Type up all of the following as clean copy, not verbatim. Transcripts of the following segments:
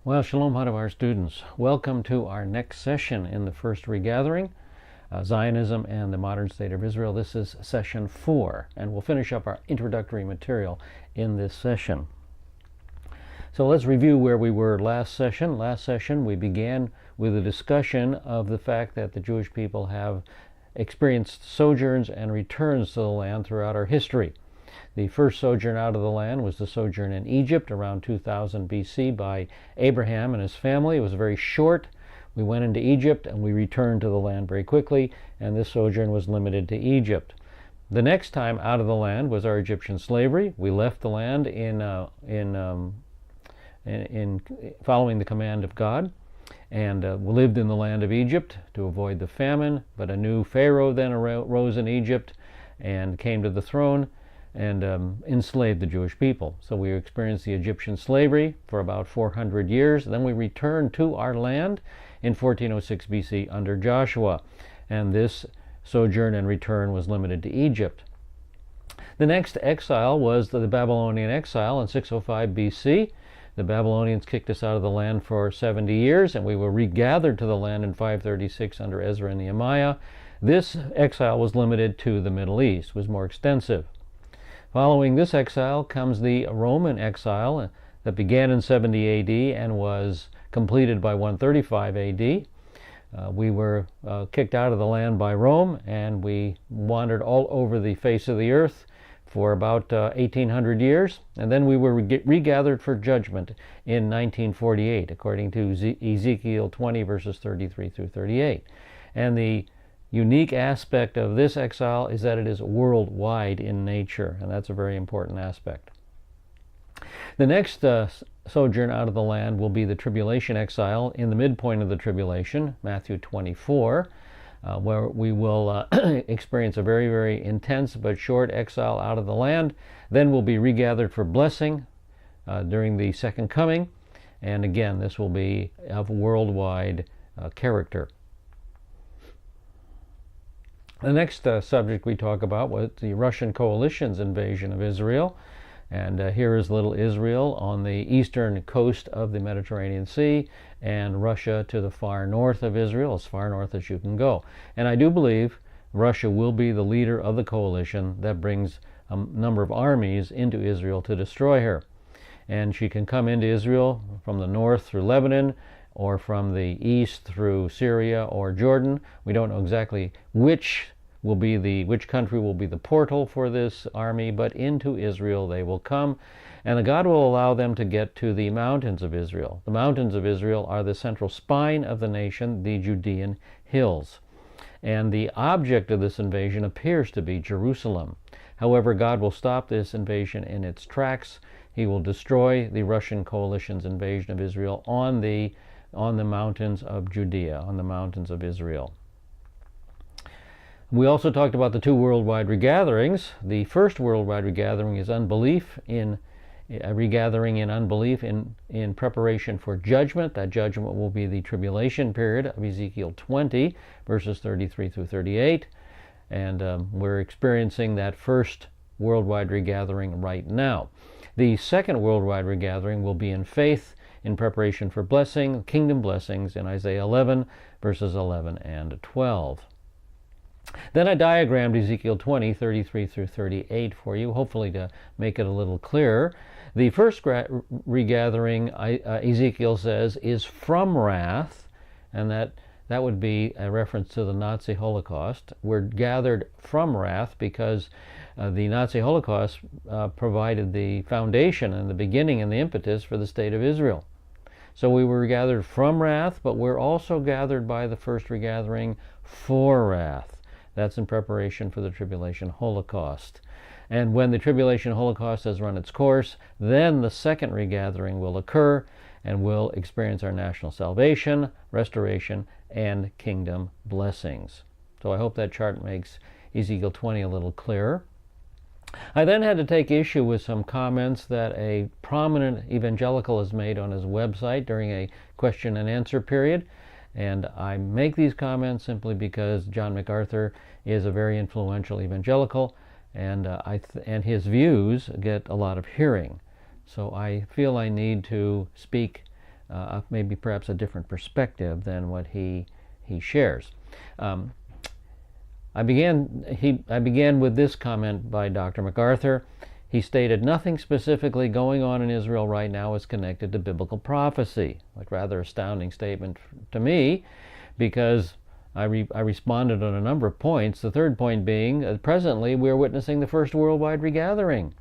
Well, Shalom Hadavar students, welcome to our next session in the first regathering, Zionism and the Modern State of Israel. This is session 4, and we'll finish up our introductory material in this session. So let's review where we were last session. Last session we began with a discussion of the fact that the Jewish people have experienced sojourns and returns to the land throughout our history. The first sojourn out of the land was the sojourn in Egypt around 2000 BC by Abraham and his family. It was very short. We went into Egypt and we returned to the land very quickly, and this sojourn was limited to Egypt. The next time out of the land was our Egyptian slavery. We left the land in following the command of God, and lived in the land of Egypt to avoid the famine. But a new Pharaoh then arose in Egypt and came to the throne and enslaved the Jewish people. So we experienced the Egyptian slavery for about 400 years. Then we returned to our land in 1406 BC under Joshua, and this sojourn and return was limited to Egypt. The next exile was the Babylonian exile in 605 BC. The Babylonians kicked us out of the land for 70 years, and we were regathered to the land in 536 under Ezra and Nehemiah. This exile was limited to the Middle East, was more extensive. Following this exile comes the Roman exile that began in 70 AD and was completed by 135 AD. We were kicked out of the land by Rome, and we wandered all over the face of the earth for about 1800 years, and then we were regathered for judgment in 1948, according to Ezekiel 20 verses 33 through 38. And the unique aspect of this exile is that it is worldwide in nature, and that's a very important aspect. The next sojourn out of the land will be the tribulation exile in the midpoint of the tribulation, Matthew 24, where we will experience a very, very intense but short exile out of the land. Then we'll be regathered for blessing during the second coming, and again, this will be of worldwide character. The next subject we talk about was the Russian coalition's invasion of Israel. And here is little Israel on the eastern coast of the Mediterranean Sea, and Russia to the far north of Israel, as far north as you can go. And I do believe Russia will be the leader of the coalition that brings a number of armies into Israel to destroy her. And she can come into Israel from the north through Lebanon, or from the east through Syria or Jordan. We don't know exactly which country will be the portal for this army, but into Israel they will come, and God will allow them to get to the mountains of Israel. The mountains of Israel are the central spine of the nation, the Judean hills. And the object of this invasion appears to be Jerusalem. However, God will stop this invasion in its tracks. He will destroy the Russian coalition's invasion of Israel on the mountains of Judea, on the mountains of Israel. We also talked about the two worldwide regatherings. The first worldwide regathering is regathering in unbelief in preparation for judgment. That judgment will be the tribulation period of Ezekiel 20, verses 33 through 38. And we're experiencing that first worldwide regathering right now. The second worldwide regathering will be in faith, in preparation for blessing, kingdom blessings, in Isaiah 11, verses 11 and 12. Then I diagrammed Ezekiel 20, 33 through 38 for you, hopefully to make it a little clearer. The first regathering, Ezekiel says, is from wrath, and that would be a reference to the Nazi Holocaust. We're gathered from wrath because the Nazi Holocaust provided the foundation and the beginning and the impetus for the state of Israel. So we were gathered from wrath, but we're also gathered by the first regathering for wrath. That's in preparation for the tribulation holocaust. And when the tribulation holocaust has run its course, then the second regathering will occur, and we'll experience our national salvation, restoration, and kingdom blessings. So I hope that chart makes Ezekiel 20 a little clearer. I then had to take issue with some comments that a prominent evangelical has made on his website during a question and answer period. And I make these comments simply because John MacArthur is a very influential evangelical, and his views get a lot of hearing. So I feel I need to speak maybe perhaps a different perspective than what he shares. I began with this comment by Dr. MacArthur. He stated, "Nothing specifically going on in Israel right now is connected to biblical prophecy." A rather astounding statement to me, because I responded on a number of points. The third point being, presently we are witnessing the first worldwide regathering.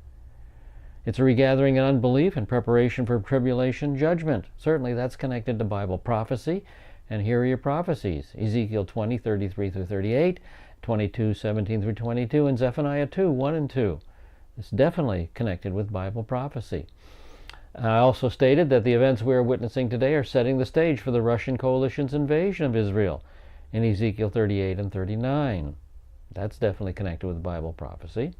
It's a regathering in unbelief in preparation for tribulation judgment. Certainly that's connected to Bible prophecy. And here are your prophecies: Ezekiel 20:33 through 38, 22:17 through 22, and Zephaniah 2:1 and 2. It's definitely connected with Bible prophecy. I also stated that the events we are witnessing today are setting the stage for the Russian coalition's invasion of Israel in Ezekiel 38 and 39. That's definitely connected with Bible prophecy.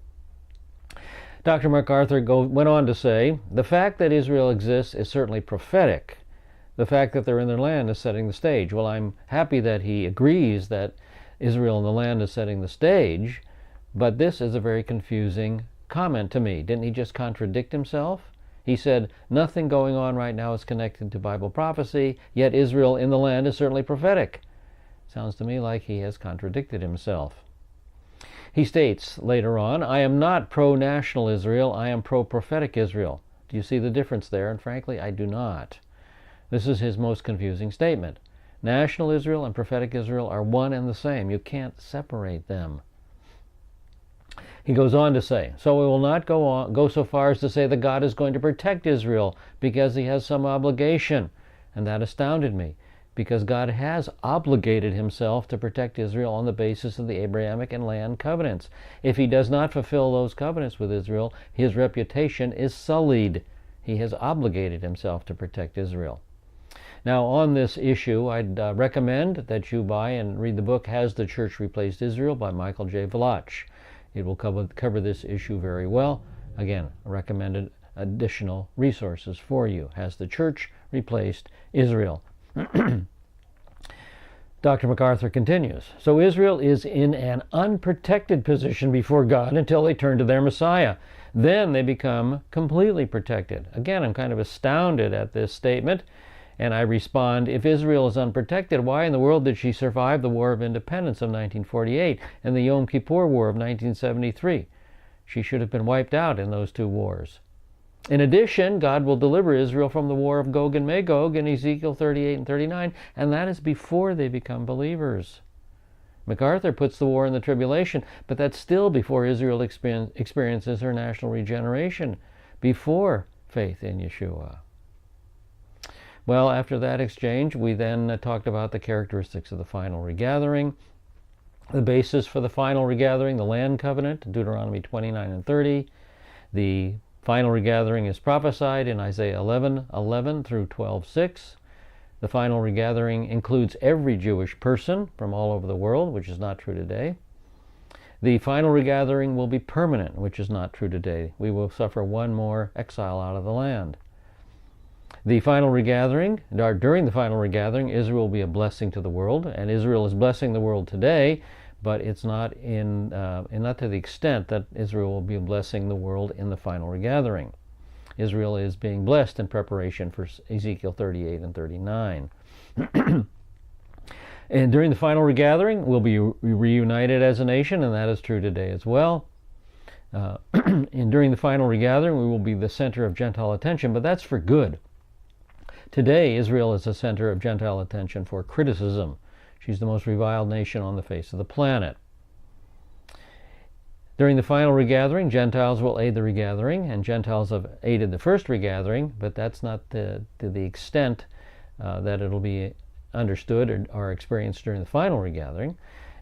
Dr. MacArthur went on to say, "The fact that Israel exists is certainly prophetic. The fact that they're in their land is setting the stage." Well, I'm happy that he agrees that Israel in the land is setting the stage, but this is a very confusing comment to me. Didn't he just contradict himself? He said, nothing going on right now is connected to Bible prophecy, yet Israel in the land is certainly prophetic. Sounds to me like he has contradicted himself. He states later on, "I am not pro-national Israel, I am pro-prophetic Israel." Do you see the difference there? And frankly, I do not. This is his most confusing statement. National Israel and prophetic Israel are one and the same. You can't separate them. He goes on to say, "So we will not go so far as to say that God is going to protect Israel because he has some obligation." And that astounded me, because God has obligated himself to protect Israel on the basis of the Abrahamic and land covenants. If he does not fulfill those covenants with Israel, his reputation is sullied. He has obligated himself to protect Israel. Now, on this issue, I'd recommend that you buy and read the book Has the Church Replaced Israel by Michael J. Vlach. It will cover this issue very well. Again, recommended additional resources for you. Has the Church Replaced Israel? Dr. MacArthur continues, "So Israel is in an unprotected position before God until they turn to their Messiah. Then they become completely protected." Again, I'm kind of astounded at this statement. And I respond, if Israel is unprotected, why in the world did she survive the War of Independence of 1948 and the Yom Kippur War of 1973? She should have been wiped out in those two wars. In addition, God will deliver Israel from the war of Gog and Magog in Ezekiel 38 and 39, and that is before they become believers. MacArthur puts the war in the tribulation, but that's still before Israel experiences her national regeneration, before faith in Yeshua. Well, after that exchange, we then talked about the characteristics of the final regathering, the basis for the final regathering, the land covenant, Deuteronomy 29 and 30. The final regathering is prophesied in Isaiah 11:11 through 12:6. The final regathering includes every Jewish person from all over the world, which is not true today. The final regathering will be permanent, which is not true today. We will suffer one more exile out of the land. The final regathering, during the final regathering, Israel will be a blessing to the world, and Israel is blessing the world today, but it's not not to the extent that Israel will be blessing the world in the final regathering. Israel is being blessed in preparation for Ezekiel 38 and 39. And during the final regathering, we'll be reunited as a nation, and that is true today as well. And during the final regathering, we will be the center of Gentile attention, but that's for good. Today, Israel is the center of Gentile attention for criticism. She's the most reviled nation on the face of the planet. During the final regathering, Gentiles will aid the regathering, and Gentiles have aided the first regathering, but that's not to the extent that it'll be understood or experienced during the final regathering.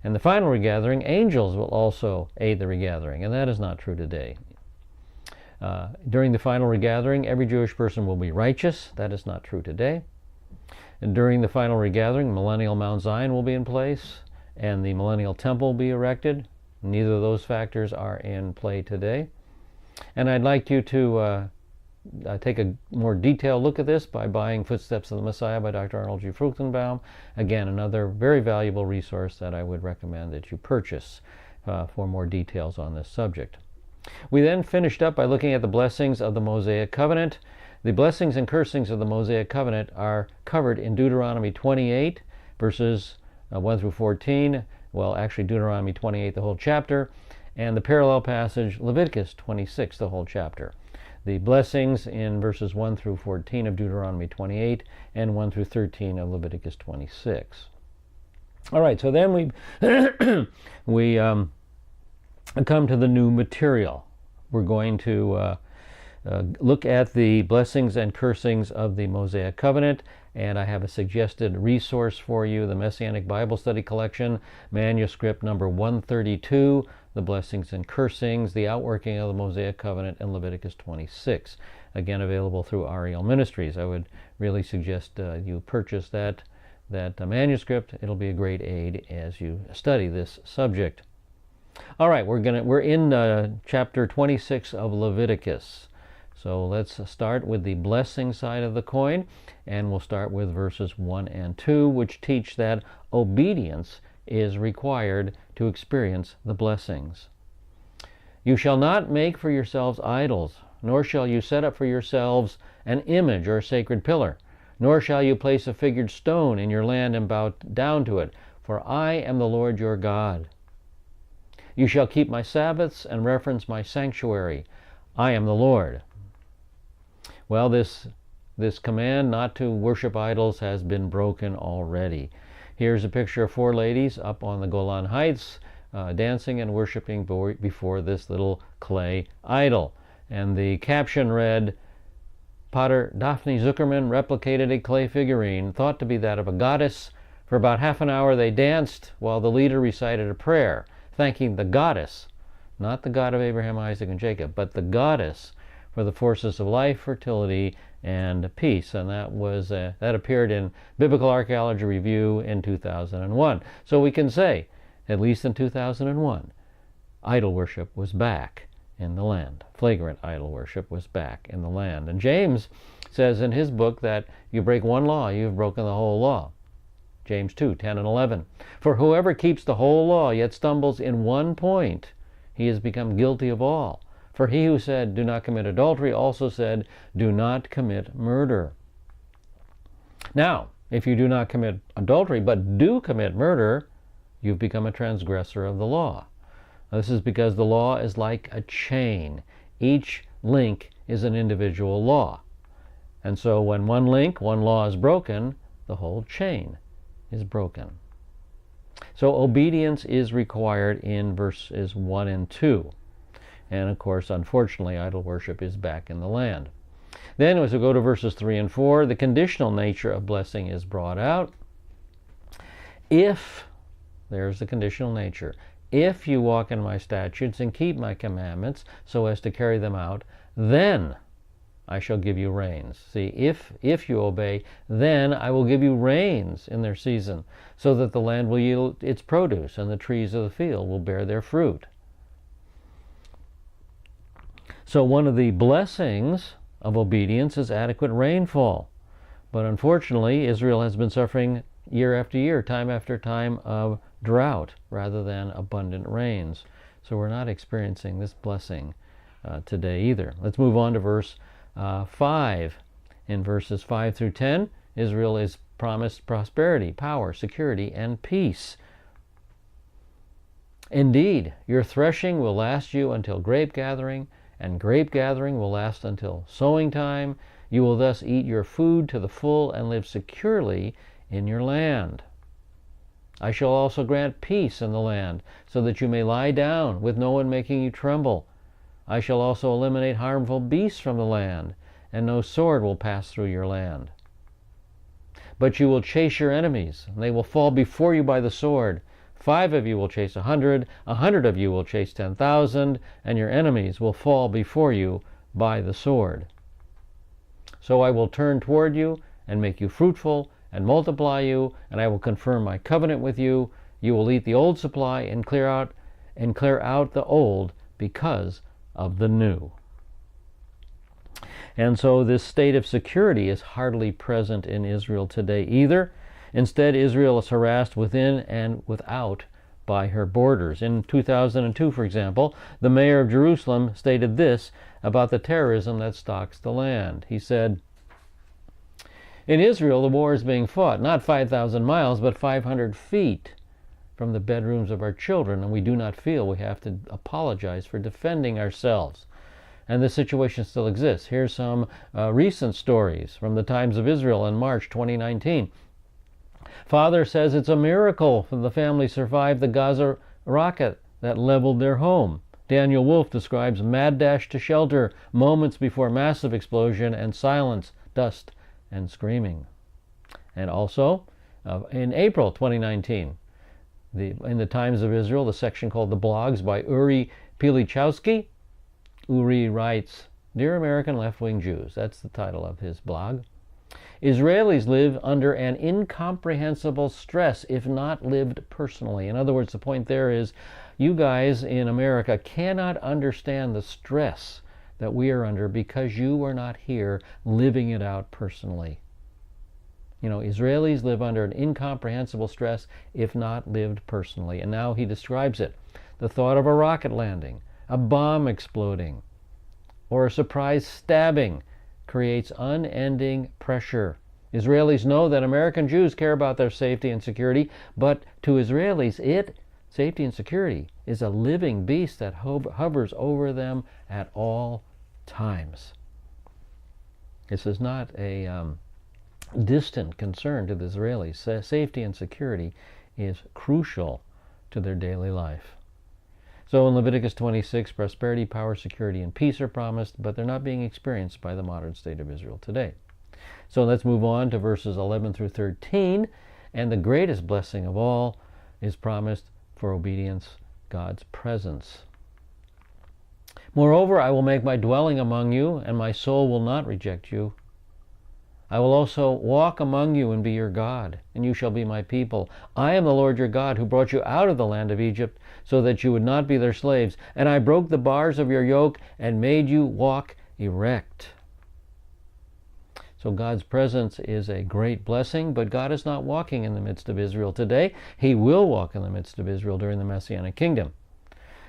And the final regathering, angels will also aid the regathering, and that is not true today. During the final regathering, every Jewish person will be righteous. That is not true today. And during the final regathering, millennial Mount Zion will be in place, and the millennial temple will be erected. Neither of those factors are in play today. And I'd like you to take a more detailed look at this by buying Footsteps of the Messiah by Dr. Arnold G. Fruchtenbaum. Again, another very valuable resource that I would recommend that you purchase for more details on this subject. We then finished up by looking at the blessings of the Mosaic covenant. The blessings and cursings of the Mosaic covenant are covered in Deuteronomy 28, verses 1 through 14. Well, actually Deuteronomy 28, the whole chapter, and the parallel passage, Leviticus 26, the whole chapter. The blessings in verses 1 through 14 of Deuteronomy 28 and 1 through 13 of Leviticus 26. All right, so then we come to the new material. We're going to look at the blessings and cursings of the Mosaic covenant, and I have a suggested resource for you, the Messianic Bible Study Collection, manuscript number 132, the blessings and cursings, the outworking of the Mosaic covenant, and Leviticus 26. Again, available through Ariel Ministries. I would really suggest you purchase that manuscript. It'll be a great aid as you study this subject. All right, we're in chapter 26 of Leviticus. So let's start with the blessing side of the coin, and we'll start with verses 1 and 2, which teach that obedience is required to experience the blessings. You shall not make for yourselves idols, nor shall you set up for yourselves an image or a sacred pillar, nor shall you place a figured stone in your land and bow down to it, for I am the Lord your God. You shall keep my Sabbaths and reverence my sanctuary. I am the Lord. Well, this command not to worship idols has been broken already. Here's a picture of 4 ladies up on the Golan Heights dancing and worshiping before this little clay idol. And the caption read, Potter Daphne Zuckerman replicated a clay figurine thought to be that of a goddess. For about half an hour they danced while the leader recited a prayer, thanking the goddess, not the God of Abraham, Isaac, and Jacob, but the goddess for the forces of life, fertility, and peace. And that appeared in Biblical Archaeology Review in 2001. So we can say, at least in 2001, idol worship was back in the land. Flagrant idol worship was back in the land. And James says in his book that you break one law, you've broken the whole law. James 2, 10 and 11. For whoever keeps the whole law yet stumbles in one point, he has become guilty of all. For he who said, do not commit adultery, also said, do not commit murder. Now, if you do not commit adultery, but do commit murder, you've become a transgressor of the law. Now, this is because the law is like a chain. Each link is an individual law. And so when one law is broken, the whole chain is broken. So obedience is required in verses 1 and 2. And of course, unfortunately, idol worship is back in the land. Then as we go to verses 3 and 4, the conditional nature of blessing is brought out. If, there's the conditional nature, if you walk in my statutes and keep my commandments so as to carry them out, then I shall give you rains. See, if you obey, then I will give you rains in their season, so that the land will yield its produce and the trees of the field will bear their fruit. So one of the blessings of obedience is adequate rainfall. But unfortunately, Israel has been suffering year after year, time after time of drought rather than abundant rains. So we're not experiencing this blessing today either. Let's move on to verse 5. In verses 5 through 10, Israel is promised prosperity, power, security, and peace. Indeed, your threshing will last you until grape gathering, and grape gathering will last until sowing time. You will thus eat your food to the full and live securely in your land. I shall also grant peace in the land, so that you may lie down with no one making you tremble. I shall also eliminate harmful beasts from the land, and no sword will pass through your land. But you will chase your enemies, and they will fall before you by the sword. 5 of you will chase 100, 100 of you will chase 10,000, and your enemies will fall before you by the sword. So I will turn toward you and make you fruitful and multiply you, and I will confirm my covenant with you. You will eat the old supply and clear out the old because of the new. And so this state of security is hardly present in Israel today either. Instead, Israel is harassed within and without by her borders. In 2002, for example, the mayor of Jerusalem stated this about the terrorism that stalks the land. He said, "In Israel, the war is being fought not 5,000 miles, but 500 feet from the bedrooms of our children, and we do not feel we have to apologize for defending ourselves." And this situation still exists. Here's some recent stories from the Times of Israel in March 2019. Father says it's a miracle that the family survived the Gaza rocket that leveled their home. Daniel Wolf describes mad dash to shelter, moments before massive explosion and silence, dust, and screaming. And also, in April 2019, in the Times of Israel, the section called The Blogs by Uri Pilichowski, Uri writes, "Dear American left-wing Jews," that's the title of his blog, "Israelis live under an incomprehensible stress if not lived personally." In other words, the point there is, you guys in America cannot understand the stress that we are under because you are not here living it out personally. You know, Israelis live under an incomprehensible stress if not lived personally. And now he describes it. The thought of a rocket landing, a bomb exploding, or a surprise stabbing creates unending pressure. Israelis know that American Jews care about their safety and security, but to Israelis, safety and security, is a living beast that hovers over them at all times. This is not a distant concern to the Israelis. Safety and security is crucial to their daily life. So in Leviticus 26, prosperity, power, security, and peace are promised, but they're not being experienced by the modern state of Israel today. So let's move on to verses 11 through 13, and the greatest blessing of all is promised for obedience, God's presence. "Moreover, I will make my dwelling among you, and my soul will not reject you. I will also walk among you and be your God, and you shall be my people. I am the Lord your God, who brought you out of the land of Egypt, so that you would not be their slaves. And I broke the bars of your yoke and made you walk erect." So God's presence is a great blessing, but God is not walking in the midst of Israel today. He will walk in the midst of Israel during the Messianic kingdom.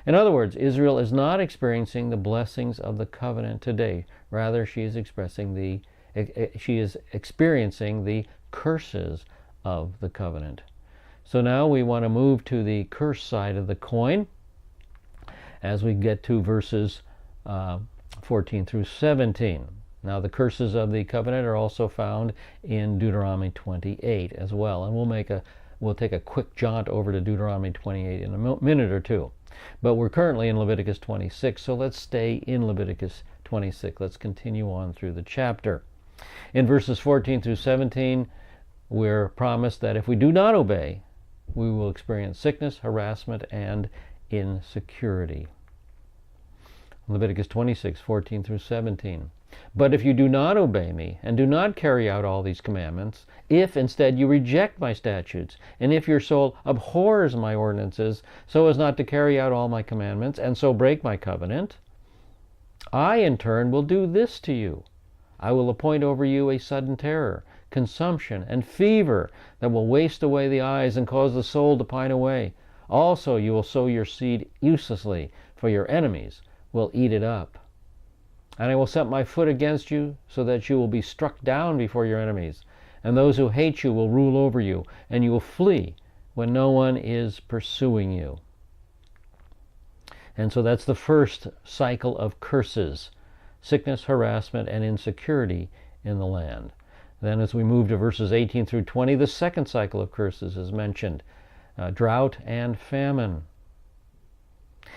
In other words, Israel is not experiencing the blessings of the covenant today. Rather, she is experiencing the curses of the covenant. So now we want to move to the curse side of the coin as we get to verses 14 through 17. Now the curses of the covenant are also found in Deuteronomy 28 as well, and we'll take a quick jaunt over to Deuteronomy 28 in a minute or two. But we're currently in Leviticus 26, so let's stay in Leviticus 26. Let's continue on through the chapter. In verses 14 through 17, we're promised that if we do not obey, we will experience sickness, harassment, and insecurity. Leviticus 26, 14 through 17. "But if you do not obey me, and do not carry out all these commandments, if instead you reject my statutes, and if your soul abhors my ordinances, so as not to carry out all my commandments, and so break my covenant, I in turn will do this to you. I will appoint over you a sudden terror, consumption, and fever that will waste away the eyes and cause the soul to pine away. Also you will sow your seed uselessly, for your enemies will eat it up. And I will set my foot against you, so that you will be struck down before your enemies, and those who hate you will rule over you, and you will flee when no one is pursuing you." And so that's the first cycle of curses: sickness, harassment, and insecurity in the land. Then as we move to verses 18 through 20, the second cycle of curses is mentioned: drought and famine.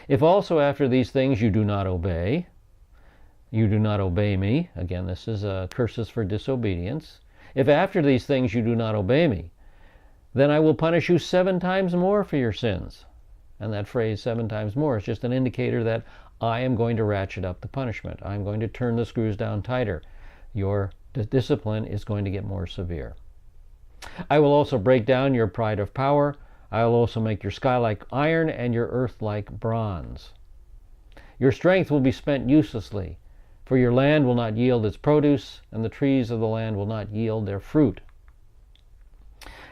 "If also after these things you do not obey me," again this is curses for disobedience, "if after these things you do not obey me, then I will punish you 7 times more for your sins." And that phrase 7 times more is just an indicator that I am going to ratchet up the punishment. I'm going to turn the screws down tighter. Your discipline is going to get more severe. "I will also break down your pride of power. I will also make your sky like iron and your earth like bronze. Your strength will be spent uselessly, for your land will not yield its produce, and the trees of the land will not yield their fruit.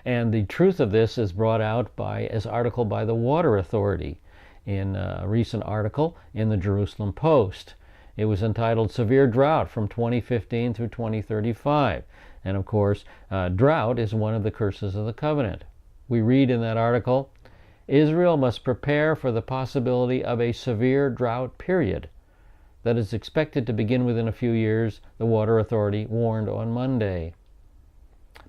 And the truth of this is brought out by an article by the Water Authority in a recent article in the Jerusalem Post. It was entitled Severe Drought from 2015 through 2035. And of course, drought is one of the curses of the covenant. We read in that article, Israel must prepare for the possibility of a severe drought period that is expected to begin within a few years, the Water Authority warned on Monday.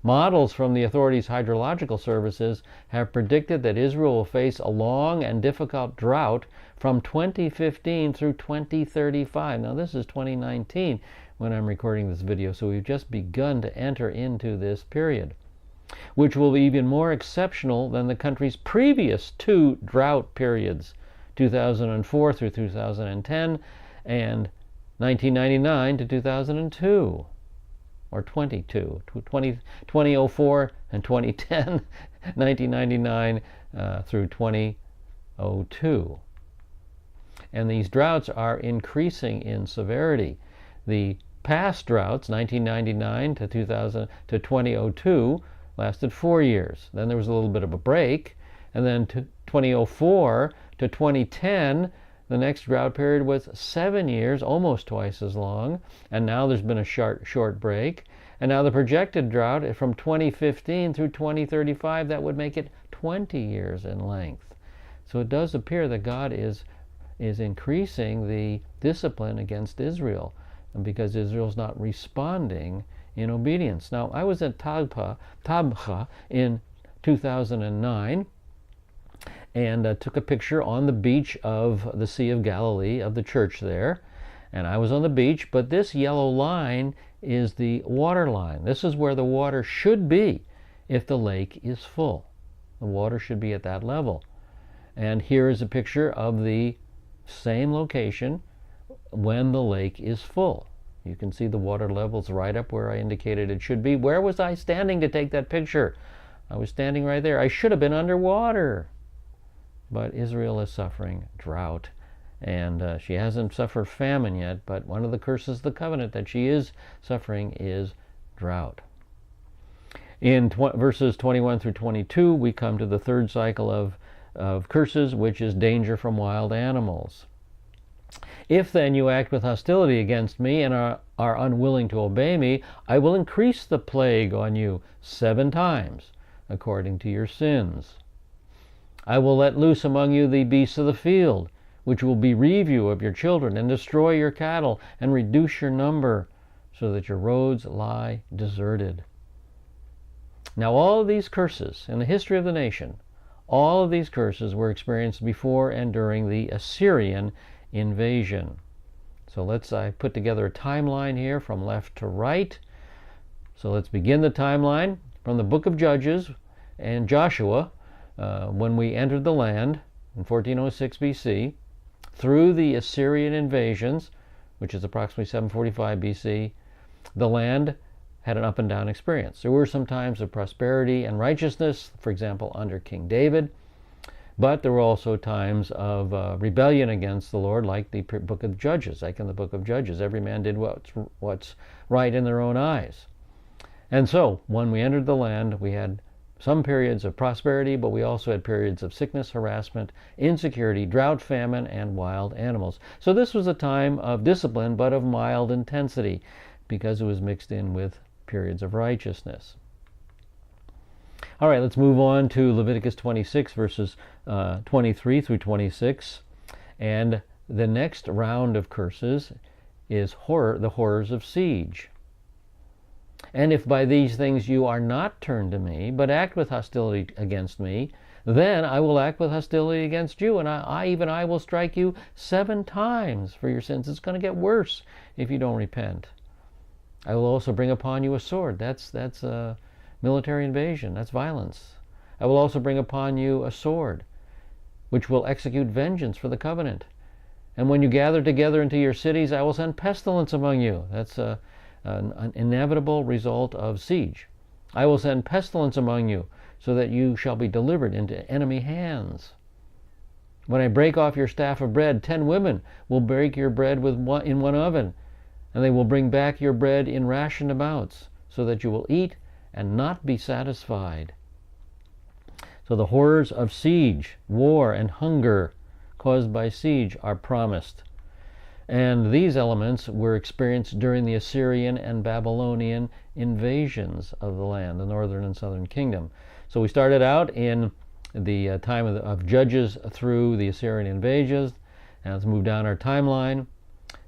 Models from the authority's hydrological services have predicted that Israel will face a long and difficult drought from 2015 through 2035. Now this is 2019 when I'm recording this video, so we've just begun to enter into this period, which will be even more exceptional than the country's previous two drought periods, 2004 through 2010 and 1999 to 2002. Or 2004 and 2010, 1999 through 2002. And these droughts are increasing in severity. The past droughts, 1999 to 2002, lasted 4 years. Then there was a little bit of a break, and then 2004 to 2010, the next drought period was 7 years, almost twice as long, and now there's been a short break. And now the projected drought from 2015 through 2035, that would make it 20 years in length. So it does appear that God is increasing the discipline against Israel, because Israel's not responding in obedience. Now, I was at Tabcha in 2009, and took a picture on the beach of the Sea of Galilee, of the church there. And I was on the beach, but this yellow line is the water line. This is where the water should be if the lake is full. The water should be at that level. And here is a picture of the same location when the lake is full. You can see the water levels right up where I indicated it should be. Where was I standing to take that picture? I was standing right there. I should have been underwater. But Israel is suffering drought, and she hasn't suffered famine yet, but one of the curses of the covenant that she is suffering is drought. In verses 21 through 22, we come to the third cycle of curses, which is danger from wild animals. If then you act with hostility against me and are unwilling to obey me, I will increase the plague on you 7 times, according to your sins. I will let loose among you the beasts of the field, which will bereave you of your children, and destroy your cattle, and reduce your number, so that your roads lie deserted. Now all of these curses, in the history of the nation, all of these curses were experienced before and during the Assyrian invasion. So I put together a timeline here from left to right. So let's begin the timeline from the book of Judges and Joshua, when we entered the land in 1406 BC, through the Assyrian invasions, which is approximately 745 BC, the land had an up and down experience. There were some times of prosperity and righteousness, for example, under King David, but there were also times of rebellion against the Lord, like the book of Judges. Like in the book of Judges, every man did what's right in their own eyes. And so, when we entered the land, we had some periods of prosperity, but we also had periods of sickness, harassment, insecurity, drought, famine, and wild animals. So this was a time of discipline, but of mild intensity, because it was mixed in with periods of righteousness. All right, let's move on to Leviticus 26, verses 23 through 26. And the next round of curses is the horrors of siege. And if by these things you are not turned to me, but act with hostility against me, then I will act with hostility against you, and I will strike you 7 times for your sins. It's going to get worse if you don't repent. I will also bring upon you a sword. That's a military invasion. That's violence. I will also bring upon you a sword, which will execute vengeance for the covenant. And when you gather together into your cities, I will send pestilence among you. That's an inevitable result of siege. I will send pestilence among you, so that you shall be delivered into enemy hands. When I break off your staff of bread, 10 women will break your bread in one oven, and they will bring back your bread in rationed amounts, so that you will eat and not be satisfied. So the horrors of siege, war, and hunger caused by siege are promised. And these elements were experienced during the Assyrian and Babylonian invasions of the land, the northern and southern kingdom. So we started out in the time of Judges through the Assyrian invasions, and let's move down our timeline.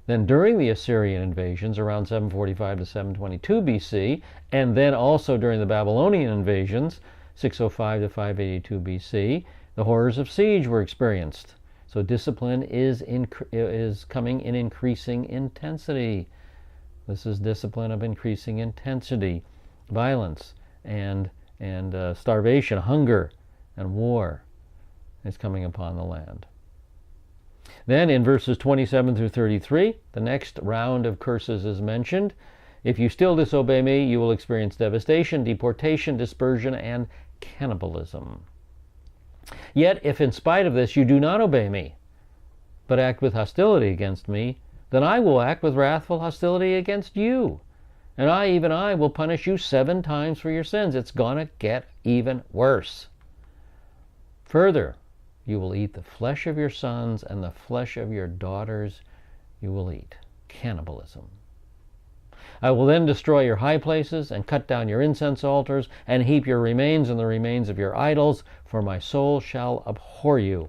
Then during the Assyrian invasions, around 745 to 722 BC, and then also during the Babylonian invasions, 605 to 582 BC, the horrors of siege were experienced. So discipline is coming in increasing intensity. This is discipline of increasing intensity, violence and starvation, hunger, and war is coming upon the land. Then in verses 27 through 33, the next round of curses is mentioned. If you still disobey me, you will experience devastation, deportation, dispersion, and cannibalism. Yet, if in spite of this you do not obey me, but act with hostility against me, then I will act with wrathful hostility against you. And even I, will punish you 7 times for your sins. It's gonna get even worse. Further, you will eat the flesh of your sons, and the flesh of your daughters you will eat. Cannibalism. I will then destroy your high places, and cut down your incense altars, and heap your remains and the remains of your idols, for my soul shall abhor you.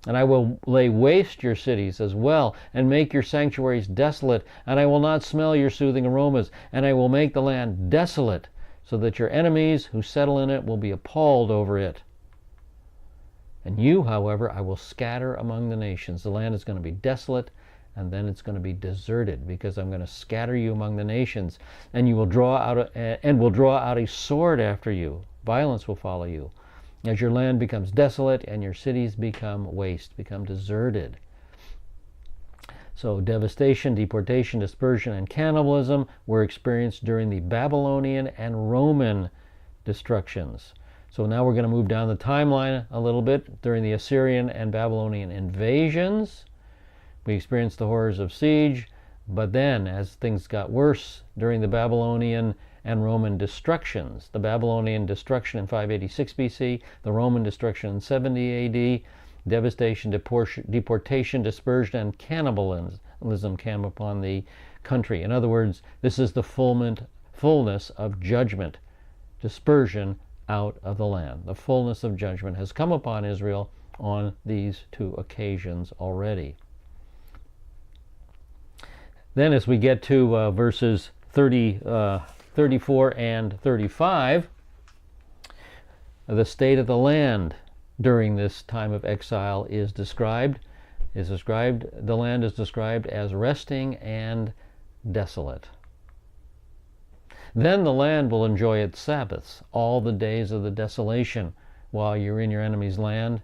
And I will lay waste your cities as well, and make your sanctuaries desolate, and I will not smell your soothing aromas, and I will make the land desolate, so that your enemies who settle in it will be appalled over it. And you, however, I will scatter among the nations. The land is going to be desolate, and then it's going to be deserted, because I'm going to scatter you among the nations, and you will draw out a sword after you. Violence will follow you, as your land becomes desolate and your cities become waste, become deserted. So devastation, deportation, dispersion, and cannibalism were experienced during the Babylonian and Roman destructions. So now we're going to move down the timeline a little bit. During the Assyrian and Babylonian invasions, we experienced the horrors of siege, but then as things got worse during the Babylonian and Roman destructions, the Babylonian destruction in 586 BC, the Roman destruction in 70 AD, devastation, deportation, dispersion, and cannibalism came upon the country. In other words, this is the fullness of judgment, dispersion out of the land. The fullness of judgment has come upon Israel on these 2 occasions already. Then as we get to verses 34 and 35, the state of the land during this time of exile is described. The land is described as resting and desolate. Then the land will enjoy its Sabbaths, all the days of the desolation, while you're in your enemy's land.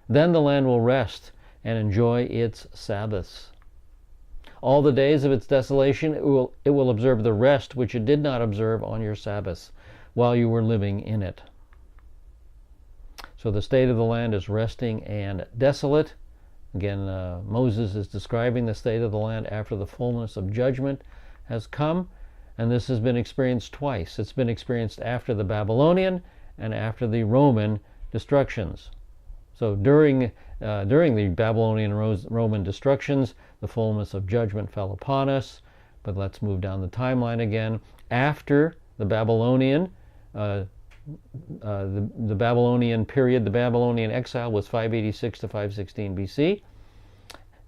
Then the land will rest and enjoy its Sabbaths. All the days of its desolation, it will observe the rest which it did not observe on your Sabbaths, while you were living in it. So the state of the land is resting and desolate. Again, Moses is describing the state of the land after the fullness of judgment has come. And this has been experienced twice. It's been experienced after the Babylonian and after the Roman destructions. So during the Babylonian and Roman destructions, the fullness of judgment fell upon us. But let's move down the timeline again. After the Babylonian, the Babylonian period, the Babylonian exile was 586 to 516 BC.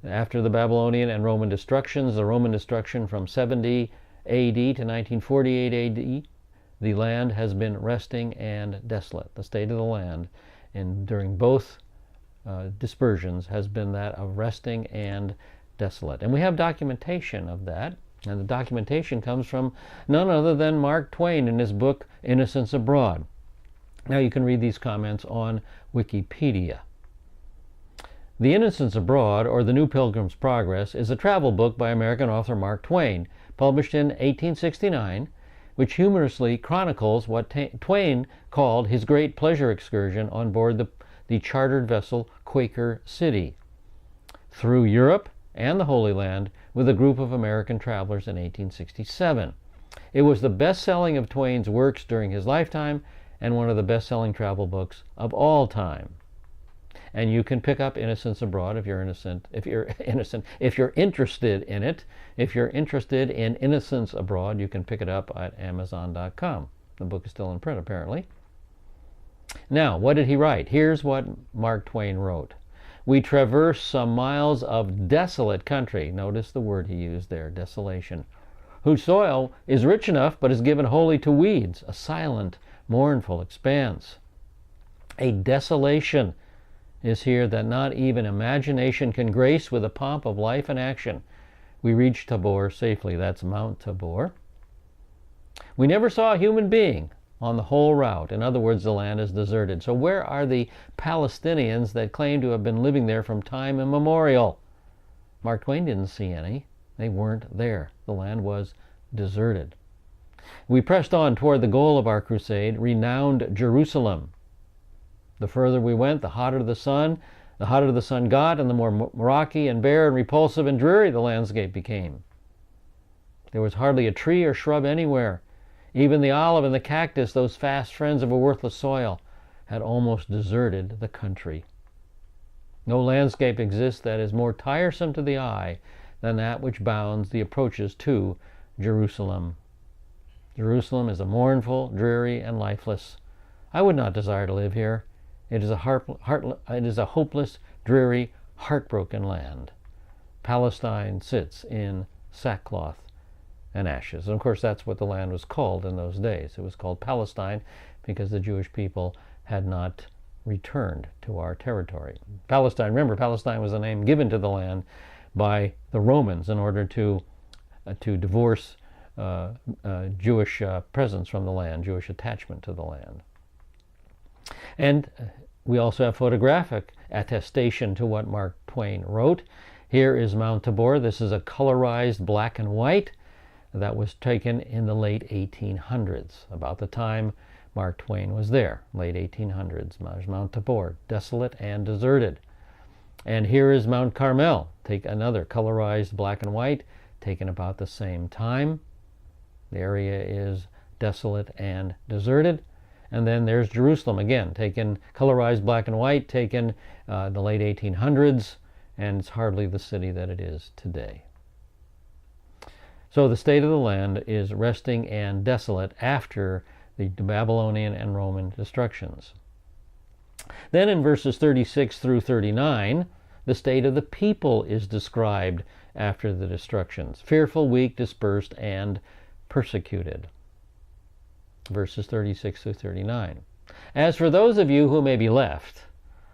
After the Babylonian and Roman destructions, the Roman destruction from 70 AD to 1948 AD, the land has been resting and desolate. The state of the land during both dispersions has been that of resting and desolate. And we have documentation of that. And the documentation comes from none other than Mark Twain in his book, Innocents Abroad. Now you can read these comments on Wikipedia. The Innocents Abroad, or The New Pilgrim's Progress, is a travel book by American author Mark Twain, published in 1869, which humorously chronicles what Twain called his great pleasure excursion on board the chartered vessel Quaker City through Europe and the Holy Land with a group of American travelers in 1867. It was the best-selling of Twain's works during his lifetime, and one of the best-selling travel books of all time. And you can pick up Innocents Abroad if you're interested in it. If you're interested in Innocents Abroad, you can pick it up at Amazon.com. The book is still in print, apparently. Now, what did he write? Here's what Mark Twain wrote. We traverse some miles of desolate country. Notice the word he used there, desolation. Whose soil is rich enough, but is given wholly to weeds, a silent, mournful expanse. A desolation is here that not even imagination can grace with the pomp of life and action. We reach Tabor safely. That's Mount Tabor. We never saw a human being on the whole route. In other words, the land is deserted. So where are the Palestinians that claim to have been living there from time immemorial? Mark Twain didn't see any. They weren't there. The land was deserted. We pressed on toward the goal of our crusade, renowned Jerusalem. The further we went, the hotter the sun got, and the more rocky and bare and repulsive and dreary the landscape became. There was hardly a tree or shrub anywhere. Even the olive and the cactus, those fast friends of a worthless soil, had almost deserted the country. No landscape exists that is more tiresome to the eye than that which bounds the approaches to Jerusalem. Jerusalem is a mournful, dreary, and lifeless. I would not desire to live here. It is a hopeless, dreary, heartbroken land. Palestine sits in sackcloth and ashes. And of course, that's what the land was called in those days. It was called Palestine because the Jewish people had not returned to our territory. Palestine, remember, Palestine was a name given to the land by the Romans in order to divorce Jewish presence from the land, Jewish attachment to the land. And we also have photographic attestation to what Mark Twain wrote. Here is Mount Tabor. This is a colorized black and white that was taken in the late 1800s, about the time Mark Twain was there, late 1800s. There's Mount Tabor, desolate and deserted. And here is Mount Carmel, take another colorized black and white, taken about the same time. The area is desolate and deserted. And then there's Jerusalem, again, taken colorized black and white, taken the late 1800s, and it's hardly the city that it is today. So the state of the land is resting and desolate after the Babylonian and Roman destructions. Then in verses 36 through 39, the state of the people is described after the destructions. Fearful, weak, dispersed, and persecuted. Verses 36 through 39. As for those of you who may be left,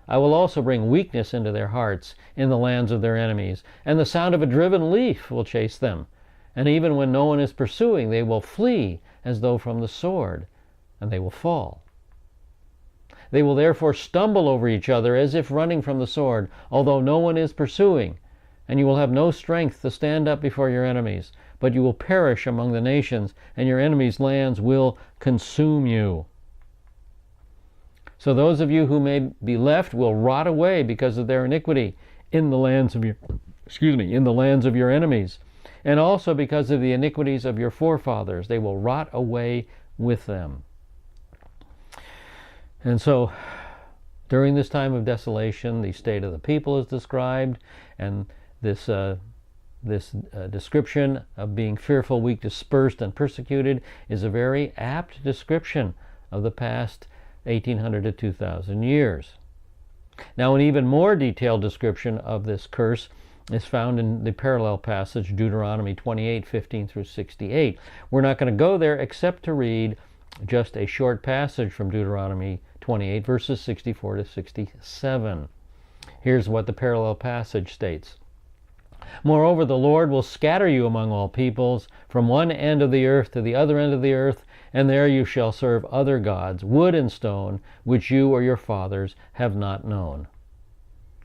I will also bring weakness into their hearts in the lands of their enemies, and the sound of a driven leaf will chase them. And even when no one is pursuing, they will flee as though from the sword, and they will fall. They will therefore stumble over each other as if running from the sword, although no one is pursuing. And you will have no strength to stand up before your enemies, but you will perish among the nations, and your enemies' lands will consume you. So those of you who may be left will rot away because of their iniquity in the lands of your enemies, and also because of the iniquities of your forefathers. They will rot away with them. And so during this time of desolation, the state of the people is described, and this description of being fearful, weak, dispersed, and persecuted is a very apt description of the past 1800 to 2000 years. Now, an even more detailed description of this curse is found in the parallel passage, Deuteronomy 28, 15 through 68. We're not going to go there except to read just a short passage from Deuteronomy 28, verses 64 to 67. Here's what the parallel passage states. Moreover, the Lord will scatter you among all peoples, from one end of the earth to the other end of the earth, and there you shall serve other gods, wood and stone, which you or your fathers have not known.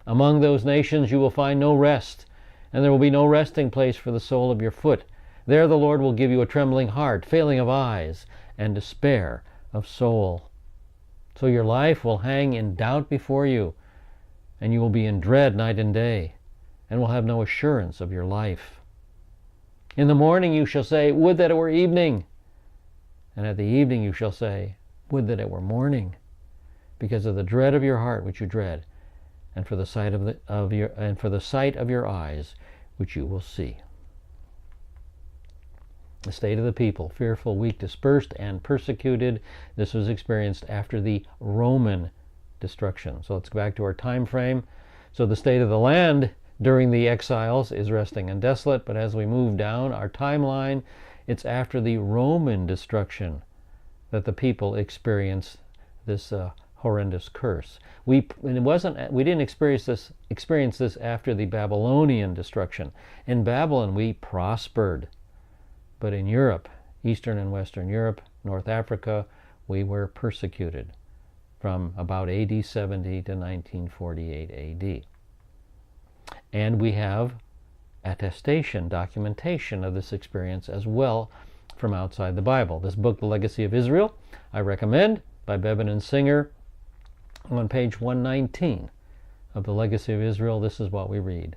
Among those nations you will find no rest, and there will be no resting place for the sole of your foot. There the Lord will give you a trembling heart, failing of eyes, and despair of soul. So your life will hang in doubt before you, and you will be in dread night and day, and will have no assurance of your life. In the morning you shall say, would that it were evening. And at the evening you shall say, Would that it were morning, because of the dread of your heart which you dread, and for the sight of your eyes which you will see. The state of the people, fearful, weak, dispersed, and persecuted. This was experienced after the Roman destruction. So let's go back to our time frame. So the state of the land during the exiles is resting and desolate, but as we move down our timeline, it's after the Roman destruction that the people experienced this horrendous curse. We didn't experience this after the Babylonian destruction. In Babylon we prospered, but in Europe, Eastern and Western Europe, North Africa, we were persecuted from about AD 70 to 1948 AD. And we have attestation, documentation of this experience as well from outside the Bible. This book, The Legacy of Israel, I recommend, by Bevan and Singer. On page 119 of The Legacy of Israel, this is what we read.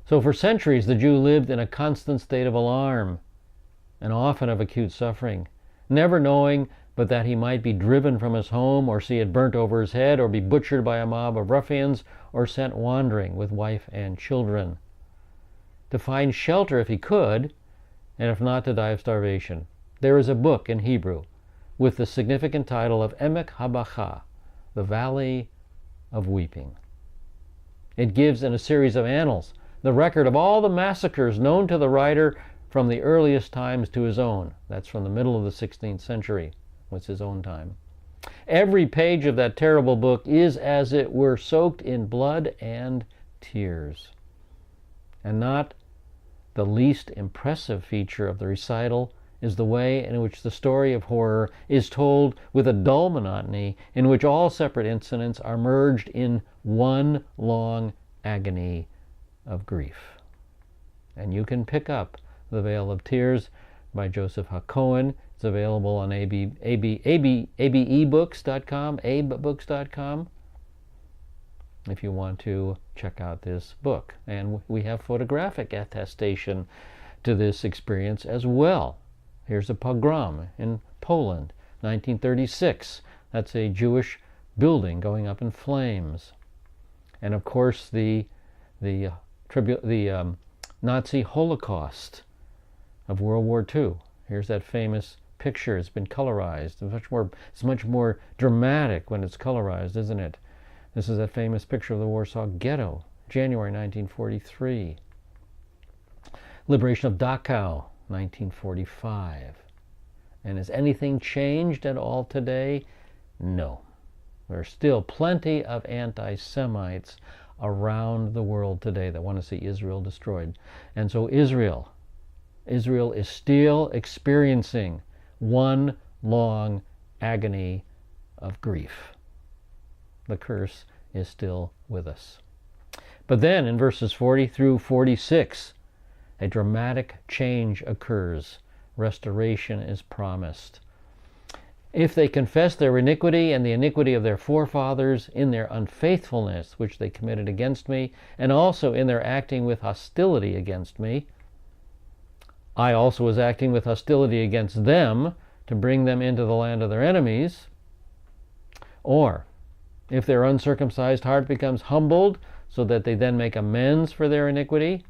So for centuries the Jew lived in a constant state of alarm and often of acute suffering, never knowing but that he might be driven from his home, or see it burnt over his head, or be butchered by a mob of ruffians, or sent wandering with wife and children, to find shelter if he could, and if not, to die of starvation. There is a book in Hebrew with the significant title of Emek HaBacha, the Valley of Weeping. It gives, in a series of annals, the record of all the massacres known to the writer from the earliest times to his own. That's from the middle of the 16th century. Was his own time. Every page of that terrible book is, as it were, soaked in blood and tears. And not the least impressive feature of the recital is the way in which the story of horror is told with a dull monotony, in which all separate incidents are merged in one long agony of grief. And you can pick up The Vale of Tears by Joseph Hacohen. It's available on abebooks.com if you want to check out this book. And we have photographic attestation to this experience as well. Here's a pogrom in Poland, 1936. That's a Jewish building going up in flames. And of course the Nazi Holocaust of World War II. Here's that famous picture. It's been colorized. It's much more dramatic when it's colorized, isn't it? This is that famous picture of the Warsaw Ghetto, January 1943. Liberation of Dachau, 1945. And has anything changed at all today? No. There are still plenty of anti-Semites around the world today that want to see Israel destroyed. And so Israel is still experiencing one long agony of grief. The curse is still with us. But then in verses 40 through 46, a dramatic change occurs. Restoration is promised. If they confess their iniquity and the iniquity of their forefathers in their unfaithfulness which they committed against me, and also in their acting with hostility against me, I also was acting with hostility against them to bring them into the land of their enemies. Or, if their uncircumcised heart becomes humbled, so that they then make amends for their iniquity,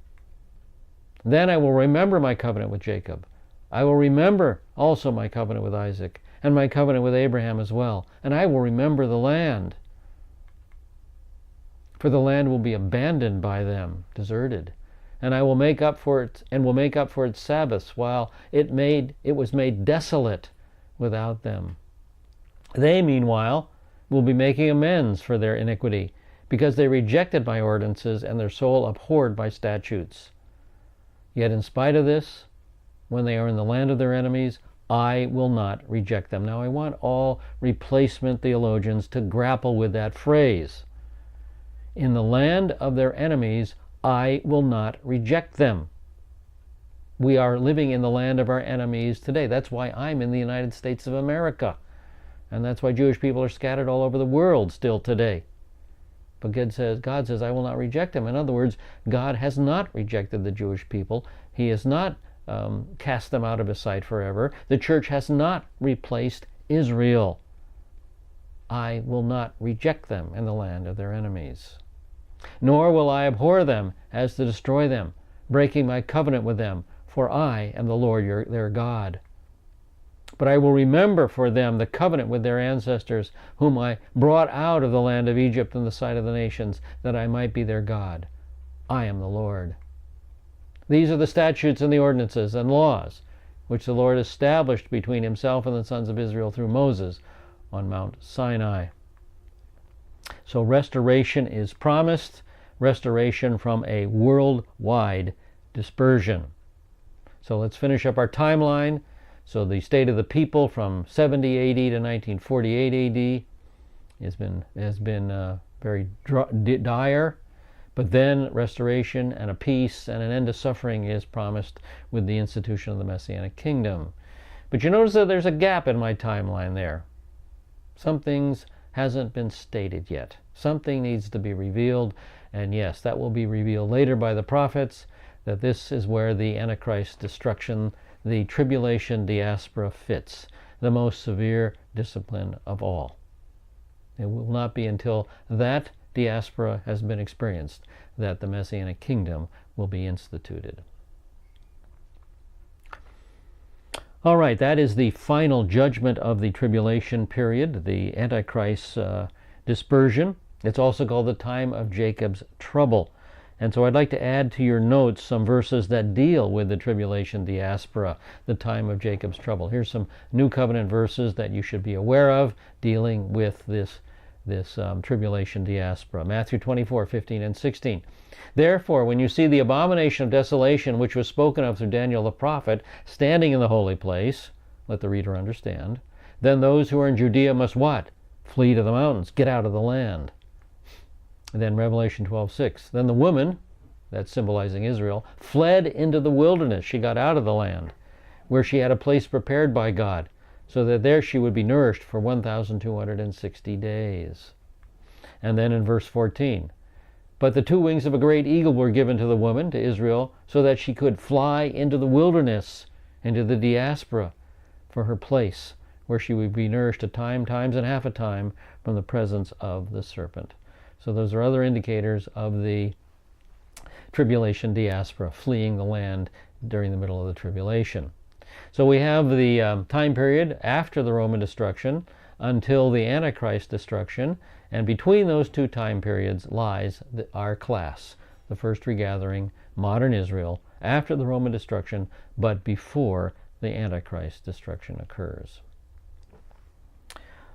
then I will remember my covenant with Jacob. I will remember also my covenant with Isaac, and my covenant with Abraham as well. And I will remember the land. For the land will be abandoned by them, deserted. And I will make up for it, and will make up for its Sabbaths, while it was made desolate without them. They, meanwhile, will be making amends for their iniquity, because they rejected my ordinances, and their soul abhorred my statutes. Yet in spite of this, when they are in the land of their enemies, I will not reject them. Now I want all replacement theologians to grapple with that phrase. In the land of their enemies, I will not reject them. We are living in the land of our enemies today. That's why I'm in the United States of America. And that's why Jewish people are scattered all over the world still today. But God says, I will not reject them. In other words, God has not rejected the Jewish people. He has not cast them out of his sight forever. The church has not replaced Israel. I will not reject them in the land of their enemies. Nor will I abhor them as to destroy them, breaking my covenant with them, for I am the Lord their God. But I will remember for them the covenant with their ancestors, whom I brought out of the land of Egypt in the sight of the nations, that I might be their God. I am the Lord. These are the statutes and the ordinances and laws which the Lord established between himself and the sons of Israel through Moses on Mount Sinai. So restoration is promised, restoration from a worldwide dispersion. So let's finish up our timeline. So the state of the people from 70 AD to 1948 AD has been very dire. But then restoration and a peace and an end to suffering is promised with the institution of the Messianic kingdom. But you notice that there's a gap in my timeline there. Some things hasn't been stated yet. Something needs to be revealed. And yes, that will be revealed later by the prophets, that this is where the Antichrist destruction, the tribulation diaspora fits, the most severe discipline of all. It will not be until that diaspora has been experienced that the Messianic kingdom will be instituted. All right, that is the final judgment of the tribulation period, the Antichrist's dispersion. It's also called the time of Jacob's trouble. And so I'd like to add to your notes some verses that deal with the tribulation diaspora, the time of Jacob's trouble. Here's some New Covenant verses that you should be aware of dealing with this tribulation diaspora. Matthew 24:15 and 16. Therefore, when you see the abomination of desolation, which was spoken of through Daniel the prophet, standing in the holy place, let the reader understand, then those who are in Judea must what? Flee to the mountains, get out of the land. And then Revelation 12:6. Then the woman, that's symbolizing Israel, fled into the wilderness. She got out of the land, where she had a place prepared by God, so that there she would be nourished for 1,260 days. And then in verse 14, but the 2 wings of a great eagle were given to the woman, to Israel, so that she could fly into the wilderness, into the diaspora, for her place, where she would be nourished a time, times and half a time, from the presence of the serpent. So those are other indicators of the tribulation diaspora, fleeing the land during the middle of the tribulation. So we have the time period after the Roman destruction until the Antichrist destruction, and between those two time periods lies our class, the first regathering, modern Israel, after the Roman destruction, but before the Antichrist destruction occurs.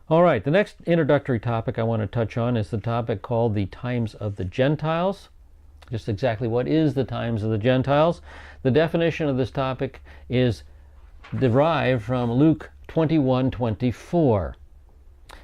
All right, the next introductory topic I want to touch on is the topic called the times of the Gentiles. Just exactly what is the times of the Gentiles? The definition of this topic is derived from Luke 21:24.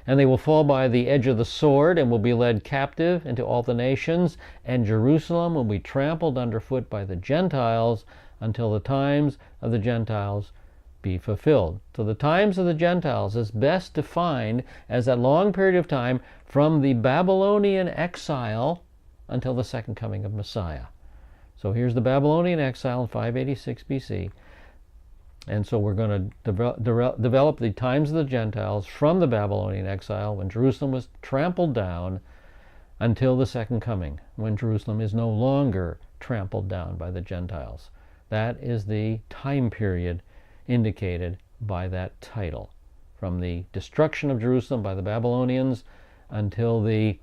And they will fall by the edge of the sword and will be led captive into all the nations, and Jerusalem will be trampled underfoot by the Gentiles until the times of the Gentiles be fulfilled. So the times of the Gentiles is best defined as that long period of time from the Babylonian exile until the second coming of Messiah. So here's the Babylonian exile in 586 BC. And so we're going to develop the times of the Gentiles from the Babylonian exile, when Jerusalem was trampled down, until the second coming, when Jerusalem is no longer trampled down by the Gentiles. That is the time period indicated by that title, from the destruction of Jerusalem by the Babylonians until the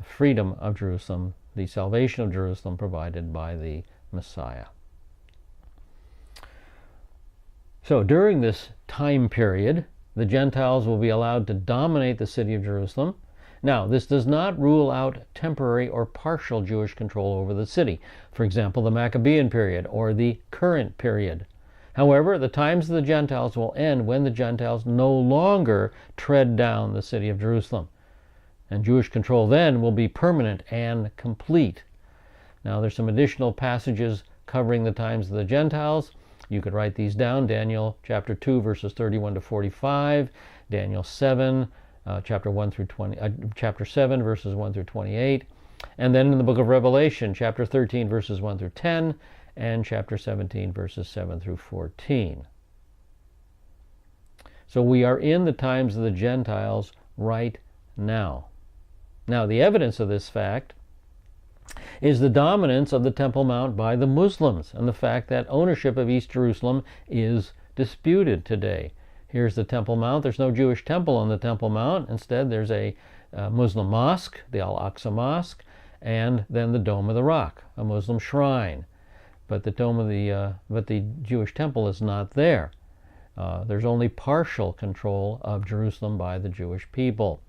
freedom of Jerusalem, the salvation of Jerusalem provided by the Messiah. So during this time period, the Gentiles will be allowed to dominate the city of Jerusalem. Now, this does not rule out temporary or partial Jewish control over the city. For example, the Maccabean period or the current period. However, the times of the Gentiles will end when the Gentiles no longer tread down the city of Jerusalem. And Jewish control then will be permanent and complete. Now, there's some additional passages covering the times of the Gentiles. You could write these down: Daniel chapter 2, verses 31 to 45, Daniel 7, chapter 7, verses 1 through 28, and then in the book of Revelation, chapter 13, verses 1 through 10, and chapter 17, verses 7 through 14. So we are in the times of the Gentiles right now. Now, the evidence of this fact is the dominance of the Temple Mount by the Muslims and the fact that ownership of East Jerusalem is disputed today. Here's the Temple Mount. There's no Jewish temple on the Temple Mount. Instead, there's a Muslim mosque, the Al-Aqsa Mosque, and then the Dome of the Rock, a Muslim shrine. But the Jewish temple is not there. There's only partial control of Jerusalem by the Jewish people.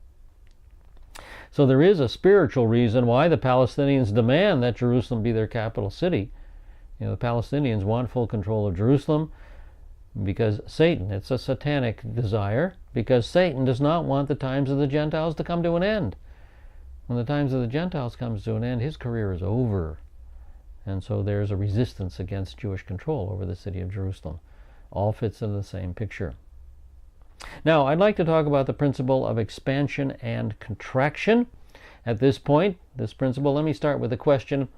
So there is a spiritual reason why the Palestinians demand that Jerusalem be their capital city. The Palestinians want full control of Jerusalem because Satan, it's a satanic desire, because Satan does not want the times of the Gentiles to come to an end. When the times of the Gentiles comes to an end, his career is over. And so there's a resistance against Jewish control over the city of Jerusalem. All fits into the same picture. Now, I'd like to talk about the principle of expansion and contraction. At this point, this principle, let me start with the question,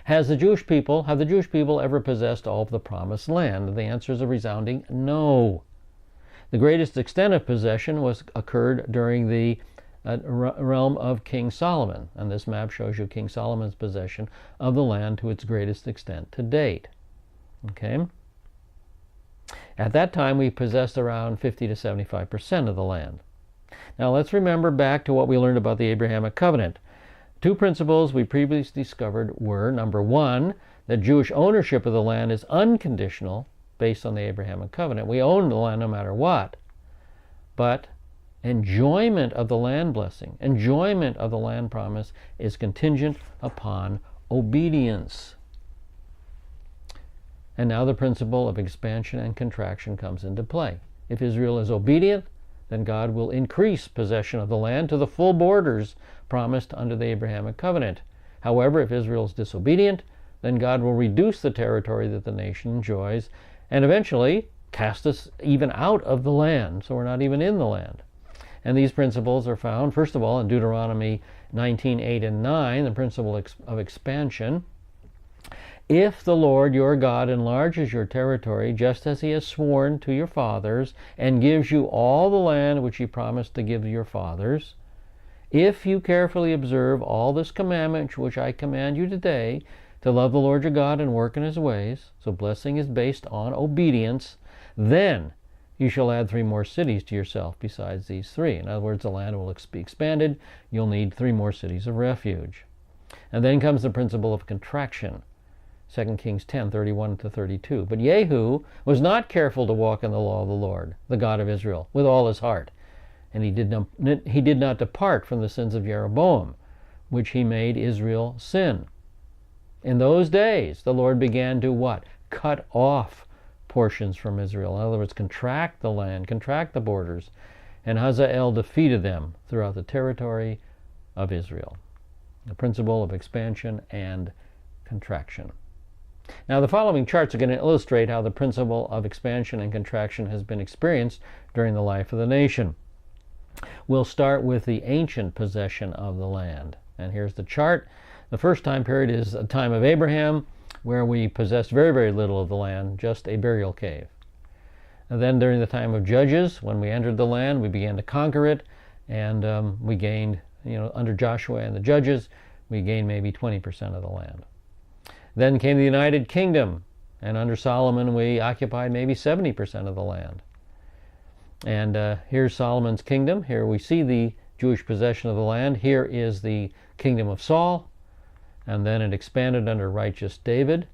have the Jewish people ever possessed all of the promised land? And the answer is a resounding no. The greatest extent of possession occurred during the realm of King Solomon. And this map shows you King Solomon's possession of the land to its greatest extent to date. Okay? At that time, we possessed around 50 to 75% of the land. Now, let's remember back to what we learned about the Abrahamic covenant. Two principles we previously discovered were, number one, that Jewish ownership of the land is unconditional based on the Abrahamic covenant. We own the land no matter what. But enjoyment of the land blessing, enjoyment of the land promise is contingent upon obedience. And now the principle of expansion and contraction comes into play. If Israel is obedient, then God will increase possession of the land to the full borders promised under the Abrahamic covenant. However, if Israel is disobedient, then God will reduce the territory that the nation enjoys and eventually cast us even out of the land, so we're not even in the land. And these principles are found, first of all, in Deuteronomy 19:8 and 9, the principle of expansion. If the Lord your God enlarges your territory, just as he has sworn to your fathers, and gives you all the land which he promised to give your fathers, if you carefully observe all this commandment which I command you today, to love the Lord your God and work in his ways, so blessing is based on obedience, then you shall add 3 more cities to yourself besides these 3. In other words, the land will be expanded. You'll need 3 more cities of refuge. And then comes the principle of contraction. 2 Kings 10:31 to 32. But Jehu was not careful to walk in the law of the Lord, the God of Israel, with all his heart. And he did not depart from the sins of Jeroboam, which he made Israel sin. In those days, the Lord began to what? Cut off portions from Israel. In other words, contract the land, contract the borders. And Hazael defeated them throughout the territory of Israel. The principle of expansion and contraction. Now, the following charts are going to illustrate how the principle of expansion and contraction has been experienced during the life of the nation. We'll start with the ancient possession of the land. And here's the chart. The first time period is the time of Abraham, where we possessed very, very little of the land, just a burial cave. And then during the time of Judges, when we entered the land, we began to conquer it, and we gained, under Joshua and the Judges, we gained maybe 20% of the land. Then came the United Kingdom, and under Solomon we occupied maybe 70% of the land. And here's Solomon's kingdom. Here we see the Jewish possession of the land. Here is the kingdom of Saul, and then it expanded under righteous David.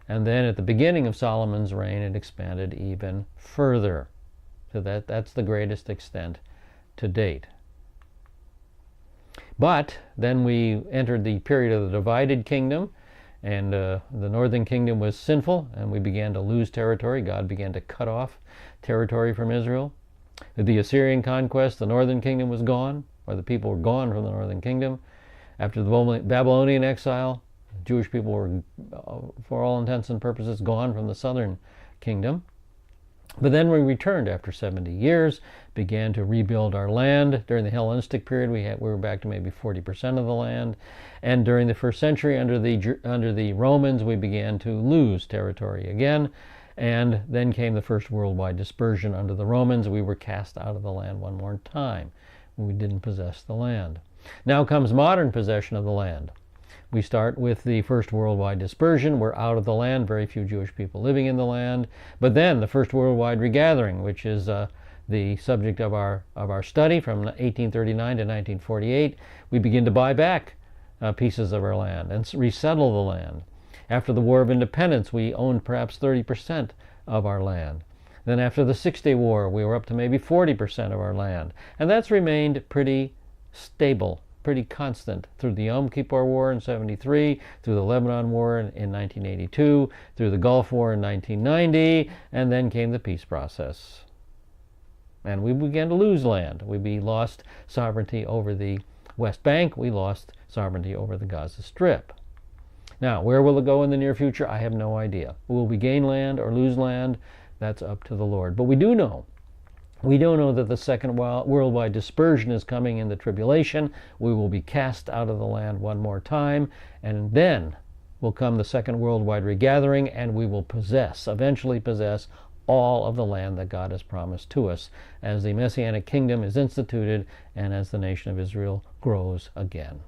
And then at the beginning of Solomon's reign, it expanded even further. So that's the greatest extent to date. But then we entered the period of the divided kingdom, and the northern kingdom was sinful, and we began to lose territory. God began to cut off territory from Israel. With the Assyrian conquest, the northern kingdom was gone, or the people were gone from the northern kingdom. After the Babylonian exile, the Jewish people were, for all intents and purposes, gone from the southern kingdom. But then we returned after 70 years, began to rebuild our land. During the Hellenistic period, we were back to maybe 40% of the land. And during the first century, under the Romans, we began to lose territory again. And then came the first worldwide dispersion under the Romans. We were cast out of the land one more time. We didn't possess the land. Now comes modern possession of the land. We start with the first worldwide dispersion. We're out of the land, very few Jewish people living in the land. But then the first worldwide regathering, which is the subject of our study from 1839 to 1948, we begin to buy back pieces of our land and resettle the land. After the War of Independence, we owned perhaps 30% of our land. Then after the Six-Day War, we were up to maybe 40% of our land. And that's remained pretty stable, pretty constant through the Yom Kippur War in 73, through the Lebanon War in 1982, through the Gulf War in 1990, and then came the peace process. And we began to lose land. We lost sovereignty over the West Bank. We lost sovereignty over the Gaza Strip. Now, where will it go in the near future? I have no idea. Will we gain land or lose land? That's up to the Lord. But we do know that the second worldwide dispersion is coming in the tribulation. We will be cast out of the land one more time, and then will come the second worldwide regathering, and we will eventually possess all of the land that God has promised to us as the Messianic kingdom is instituted and as the nation of Israel grows again.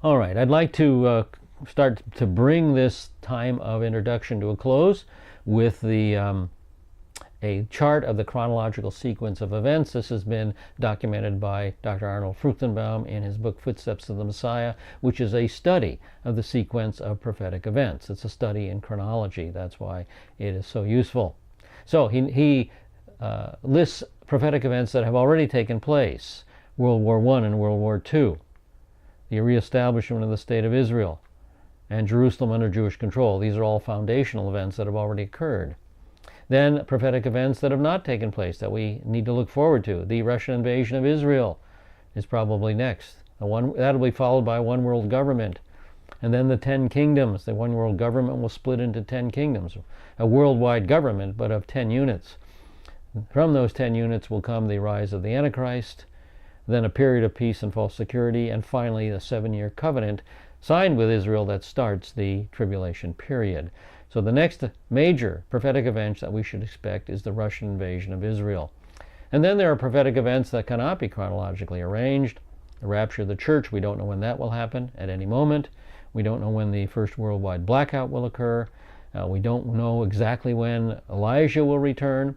All right, I'd like to start to bring this time of introduction to a close with a chart of the chronological sequence of events. This has been documented by Dr. Arnold Fruchtenbaum in his book Footsteps of the Messiah, which is a study of the sequence of prophetic events. It's a study in chronology. That's why it is so useful. So he lists prophetic events that have already taken place: World War I and World War II, the reestablishment of the State of Israel, and Jerusalem under Jewish control. These are all foundational events that have already occurred. Then prophetic events that have not taken place that we need to look forward to. The Russian invasion of Israel is probably next. That'll be followed by one world government. And then the 10 kingdoms. The one world government will split into 10 kingdoms. A worldwide government, but of 10 units. From those 10 units will come the rise of the Antichrist, then a period of peace and false security, and finally the 7-year covenant signed with Israel that starts the tribulation period. So the next major prophetic event that we should expect is the Russian invasion of Israel. And then there are prophetic events that cannot be chronologically arranged. The rapture of the church, we don't know when that will happen at any moment. We don't know when the first worldwide blackout will occur. We don't know exactly when Elijah will return.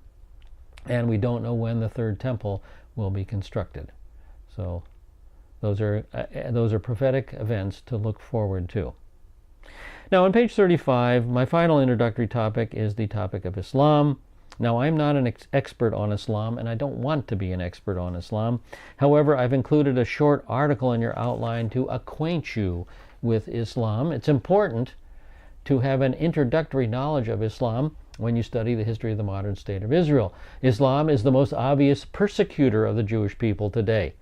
And we don't know when the third temple will be constructed. So those are prophetic events to look forward to. Now on page 35, my final introductory topic is the topic of Islam. Now I'm not an expert on Islam, and I don't want to be an expert on Islam. However, I've included a short article in your outline to acquaint you with Islam. It's important to have an introductory knowledge of Islam when you study the history of the modern state of Israel. Islam is the most obvious persecutor of the Jewish people today,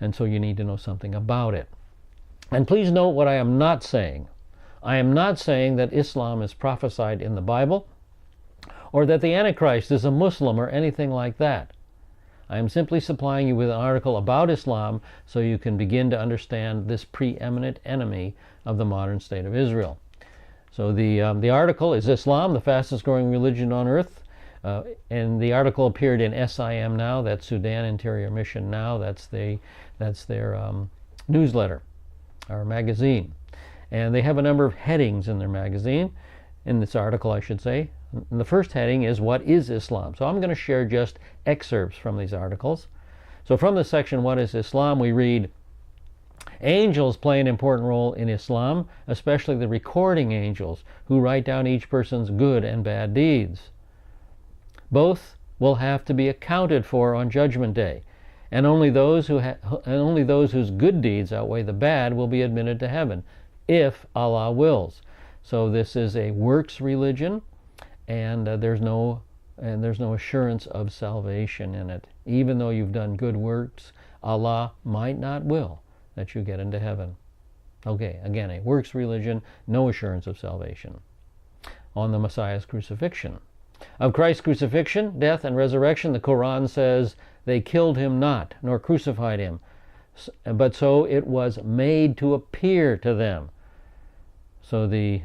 and so you need to know something about it. And please note what I am not saying. I am not saying that Islam is prophesied in the Bible, or that the Antichrist is a Muslim or anything like that. I am simply supplying you with an article about Islam so you can begin to understand this preeminent enemy of the modern state of Israel. So the article is Islam, the fastest growing religion on earth. And the article appeared in SIM Now, that's Sudan Interior Mission Now, that's their newsletter, or magazine. And they have a number of headings in their magazine, in this article I should say. And the first heading is, what is Islam? So I'm going to share just excerpts from these articles. So from the section, what is Islam, we read, angels play an important role in Islam, especially the recording angels, who write down each person's good and bad deeds. Both will have to be accounted for on Judgment Day, and only those whose good deeds outweigh the bad will be admitted to heaven, if Allah wills. So this is a works religion, and there's no assurance of salvation in it. Even though you've done good works, Allah might not will that you get into heaven. Okay, again, a works religion, no assurance of salvation. On the Messiah's crucifixion. Of Christ's crucifixion, death, and resurrection, the Quran says, they killed him not, nor crucified him, but so it was made to appear to them. So the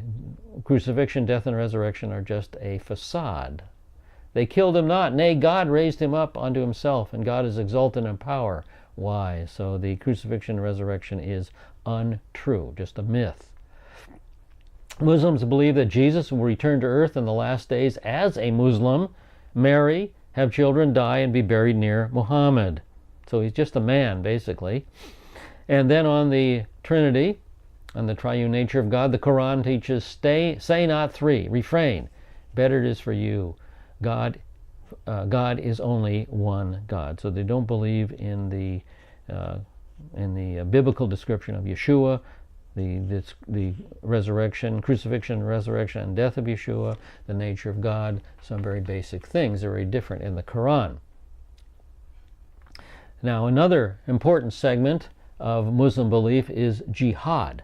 crucifixion, death, and resurrection are just a facade. They killed him not, nay, God raised him up unto himself, and God is exalted in power. Why? So the crucifixion and resurrection is untrue, just a myth. Muslims believe that Jesus will return to earth in the last days as a Muslim, marry, have children, die, and be buried near Muhammad. So he's just a man, basically. And then on the Trinity, on the triune nature of God, the Quran teaches, say not three, refrain. Better it is for you. God is only one God. So they don't believe in the biblical description of Yeshua, the resurrection, crucifixion, resurrection, and death of Yeshua, the nature of God. Some very basic things are very different in the Quran. Now, another important segment of Muslim belief is jihad,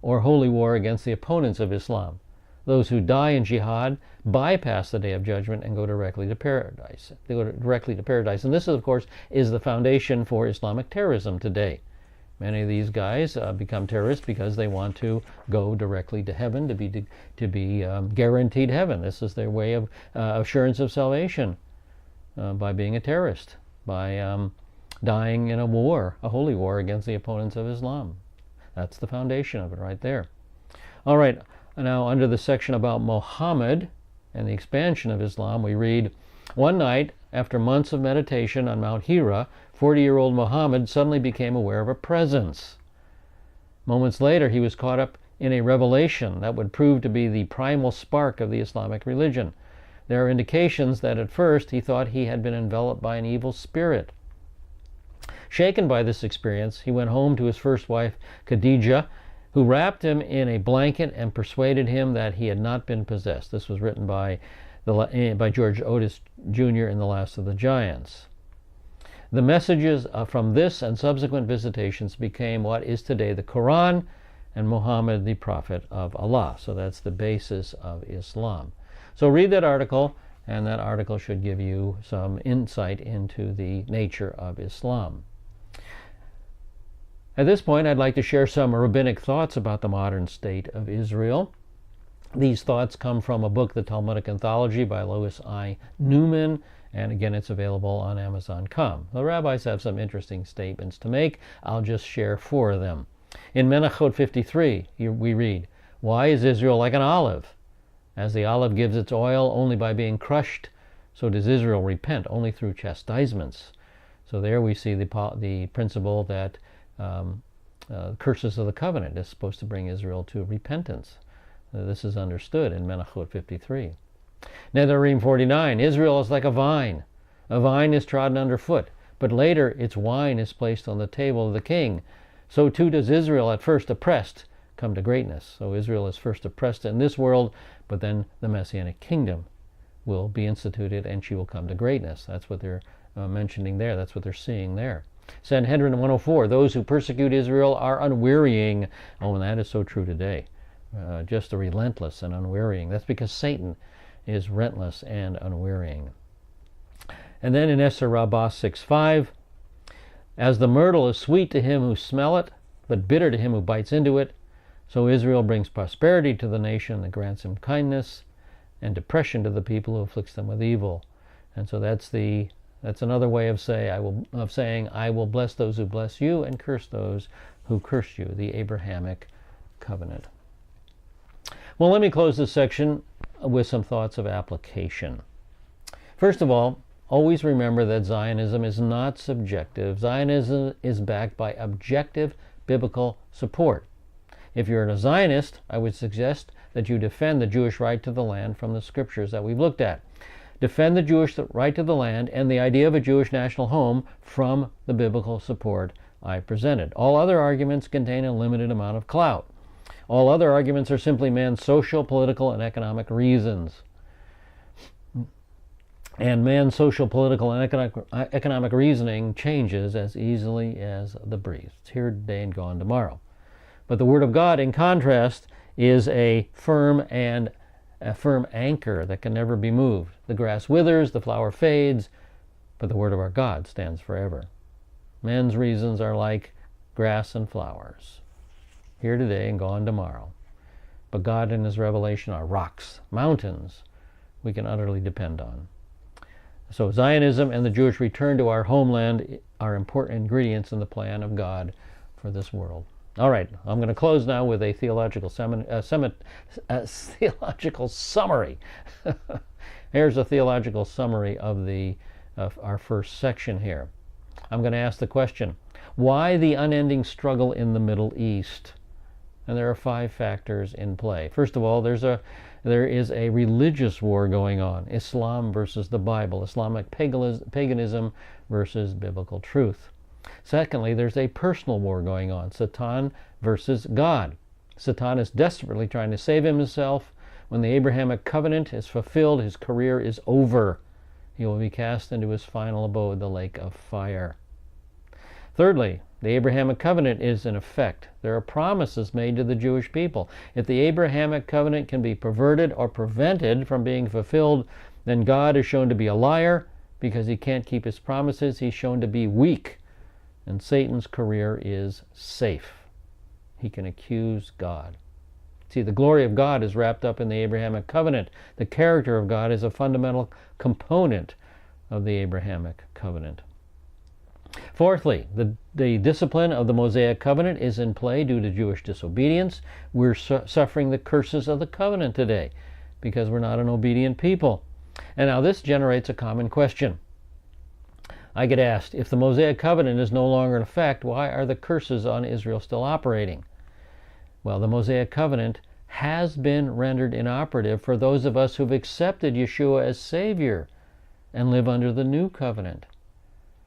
or holy war against the opponents of Islam. Those who die in jihad bypass the day of judgment and go directly to paradise. They go directly to paradise. And this, of course, is the foundation for Islamic terrorism today. Many of these guys become terrorists because they want to go directly to heaven, to be guaranteed heaven. This is their way of assurance of salvation by being a terrorist, by dying in a war, a holy war against the opponents of Islam. That's the foundation of it right there. All right, now under the section about Muhammad and the expansion of Islam, we read, one night, after months of meditation on Mount Hira, 40-year-old Muhammad suddenly became aware of a presence. Moments later, he was caught up in a revelation that would prove to be the primal spark of the Islamic religion. There are indications that at first he thought he had been enveloped by an evil spirit. Shaken by this experience, he went home to his first wife, Khadijah, who wrapped him in a blanket and persuaded him that he had not been possessed. This was written by George Otis Jr. in The Last of the Giants. The messages from this and subsequent visitations became what is today the Quran and Muhammad, the Prophet of Allah. So that's the basis of Islam. So read that article, and that article should give you some insight into the nature of Islam. At this point, I'd like to share some rabbinic thoughts about the modern state of Israel. These thoughts come from a book, The Talmudic Anthology by Lois I. Newman, and again, it's available on Amazon.com. The rabbis have some interesting statements to make. I'll just share four of them. In Menachot 53, we read, why is Israel like an olive? As the olive gives its oil only by being crushed, so does Israel repent only through chastisements. So there we see the principle that curses of the covenant is supposed to bring Israel to repentance. This is understood in Menachot 53. Nedarim 49, Israel is like a vine. A vine is trodden underfoot, but later its wine is placed on the table of the king. So too does Israel, at first oppressed, come to greatness. So Israel is first oppressed in this world, but then the Messianic kingdom will be instituted and she will come to greatness. That's what they're mentioning there. That's what they're seeing there. Sanhedrin 104, those who persecute Israel are unwearying. Oh, and that is so true today. Just the relentless and unwearying. That's because Satan is relentless and unwearying. And then in Esther Rabbah 6:5, as the myrtle is sweet to him who smell it, but bitter to him who bites into it, so Israel brings prosperity to the nation that grants him kindness, and depression to the people who afflicts them with evil. And so that's another way of saying I will bless those who bless you and curse those who curse you, the Abrahamic covenant. Well, let me close this section with some thoughts of application. First of all, always remember that Zionism is not subjective. Zionism is backed by objective biblical support. If you're a Zionist, I would suggest that you defend the Jewish right to the land from the scriptures that we've looked at. Defend the Jewish right to the land and the idea of a Jewish national home from the biblical support I presented. All other arguments contain a limited amount of clout. All other arguments are simply man's social, political, and economic reasons. And man's social, political, and economic reasoning changes as easily as the breeze. It's here today and gone tomorrow. But the Word of God, in contrast, is a firm anchor that can never be moved. The grass withers, the flower fades, but the Word of our God stands forever. Men's reasons are like grass and flowers, here today and gone tomorrow. But God and His revelation are rocks, mountains we can utterly depend on. So Zionism and the Jewish return to our homeland are important ingredients in the plan of God for this world. All right, I'm going to close now with a theological theological summary. Here's a theological summary of our first section here. I'm going to ask the question, why the unending struggle in the Middle East? And there are 5 factors in play. First of all, there is a religious war going on. Islam versus the Bible. Islamic paganism versus biblical truth. Secondly, there's a personal war going on. Satan versus God. Satan is desperately trying to save himself. When the Abrahamic covenant is fulfilled, his career is over. He will be cast into his final abode, the lake of fire. Thirdly, the Abrahamic covenant is in effect. There are promises made to the Jewish people. If the Abrahamic covenant can be perverted or prevented from being fulfilled, then God is shown to be a liar because he can't keep his promises. He's shown to be weak, and Satan's career is safe. He can accuse God. See, the glory of God is wrapped up in the Abrahamic covenant. The character of God is a fundamental component of the Abrahamic covenant. Fourthly, the discipline of the Mosaic covenant is in play due to Jewish disobedience. We're suffering the curses of the covenant today because we're not an obedient people. And now this generates a common question. I get asked, if the Mosaic covenant is no longer in effect, why are the curses on Israel still operating? Well, the Mosaic covenant has been rendered inoperative for those of us who've accepted Yeshua as Savior and live under the new covenant.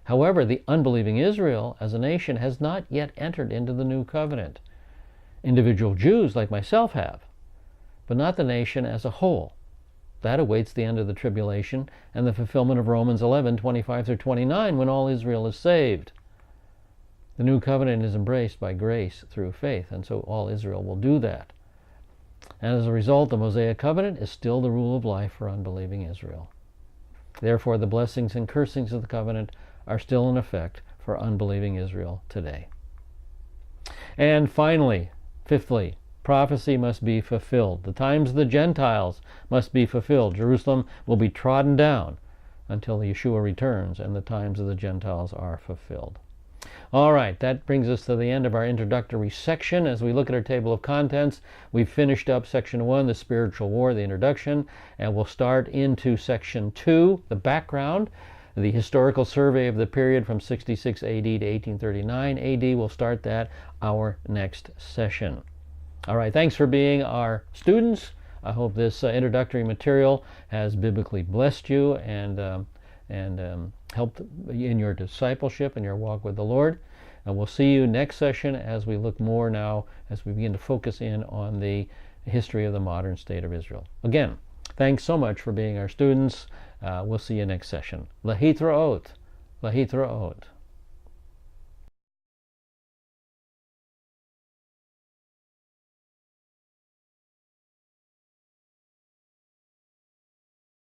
However, the unbelieving Israel as a nation has not yet entered into the new covenant. Individual Jews like myself have, but not the nation as a whole. That awaits the end of the tribulation and the fulfillment of Romans 11:25-29, when all Israel is saved. The new covenant is embraced by grace through faith, and so all Israel will do that. And as a result, the Mosaic covenant is still the rule of life for unbelieving Israel. Therefore, the blessings and cursings of the covenant are still in effect for unbelieving Israel today. And finally, fifthly, prophecy must be fulfilled. The times of the Gentiles must be fulfilled. Jerusalem will be trodden down until Yeshua returns and the times of the Gentiles are fulfilled. All right, that brings us to the end of our introductory section. As we look at our table of contents, we've finished up section 1, the spiritual war, the introduction, and we'll start into section 2, the background, the historical survey of the period from 66 AD to 1839 AD. We'll start that our next session. All right, thanks for being our students. I hope this introductory material has biblically blessed you and helped in your discipleship and your walk with the Lord. And we'll see you next session as we look more now, as we begin to focus in on the history of the modern state of Israel. Again, thanks so much for being our students. We'll see you next session. Lahitraot. Lahitraot.